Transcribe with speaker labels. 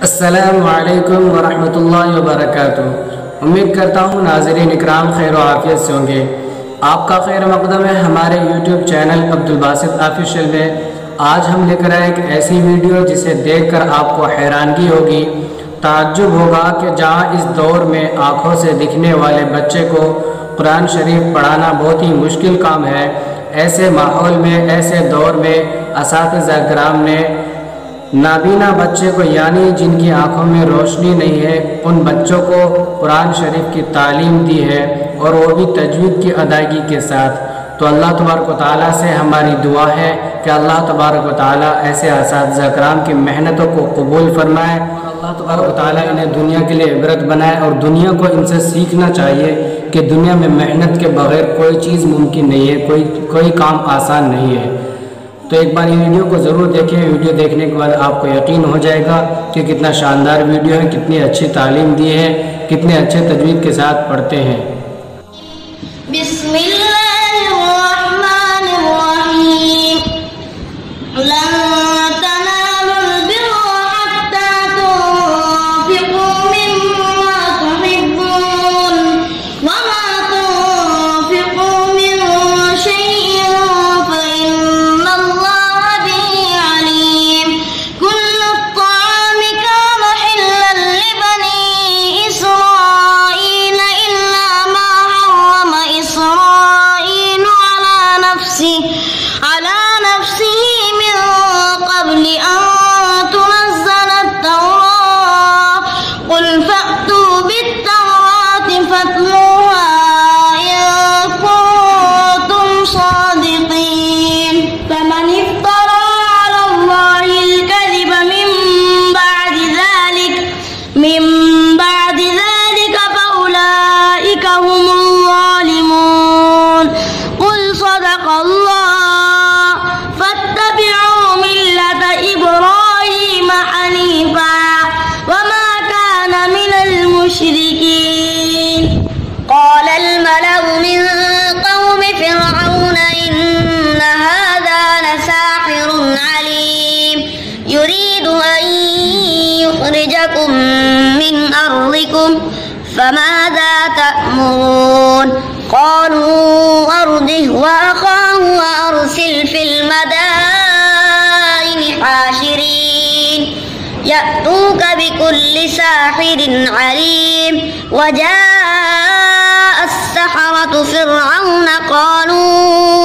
Speaker 1: السلام علیکم ورحمۃ اللہ وبرکاتہ۔ امید کرتا ہوں ناظرین اکرام خیر و عافیت سے ہوں گے۔ آپ کا خیر مقدم ہے ہمارے یوٹیوب چینل عبدالباسط آفیشیل میں۔ آج ہم لے کر آئے ایک ایسی ویڈیو جسے دیکھ کر آپ کو حیرانگی ہوگی، تعجب ہوگا کہ جہاں اس دور میں آنکھوں سے دکھنے والے بچے کو قرآن شریف پڑھانا بہت ہی مشکل کام ہے، ایسے ماحول میں، ایسے دور میں اساتذہ کرام نے نابینا بچے کو، یعنی جن کی آنکھوں میں روشنی نہیں ہے، ان بچوں کو قرآن شریف کی تعلیم دی ہے، اور وہ بھی تجوید کی ادائیگی کے ساتھ۔ تو اللہ تبارک و تعالیٰ سے ہماری دعا ہے کہ اللہ تبارک و تعالیٰ ایسے اساتذہ کرام کی محنتوں کو قبول فرمائے، اور اللہ تبارک و تعالیٰ انہیں دنیا کے لیے عبرت بنائے، اور دنیا کو ان سے سیکھنا چاہیے کہ دنیا میں محنت کے بغیر کوئی چیز ممکن نہیں ہے، کوئی کام آسان نہیں ہے۔ تو ایک بار یہ ویڈیو کو ضرور دیکھیں۔ ویڈیو دیکھنے کے بعد آپ کو یقین ہو جائے گا کہ کتنا شاندار ویڈیو ہے، کتنی اچھی تعلیم دی ہے، کتنے اچھے تجوید کے ساتھ پڑھتے ہیں۔
Speaker 2: بسم اللہ الرحمن الرحیم۔ لن تنالوا البر حتى تنفقوا مما تحبون وما تنفقوا من شيء فإن الله به عليم۔ كل الطعام كان حلا لبني إسرائيل إلا ما حرم إسرائيل على نفسه من قبل أن تنزل التوراة قل فأتوا بالتوراة فاتلوها إن كنتم صادقين۔ فمن افترى على الله الكذب من بعد ذلك فأولئك هم الظالمون۔ قل صدق الله فاتبعوا ملة إبراهيم حنيفا وما كان من المشركين۔ قال الملأ من قوم فرعون إن هذا لساحر عليم يريد أن يخرجكم من أرضكم فماذا تأمرون؟ قالوا أرجه وأخاه وأرسل في المدائن حاشرين يأتوك بكل ساحر عليم۔ وجاء السحرة فرعون قالوا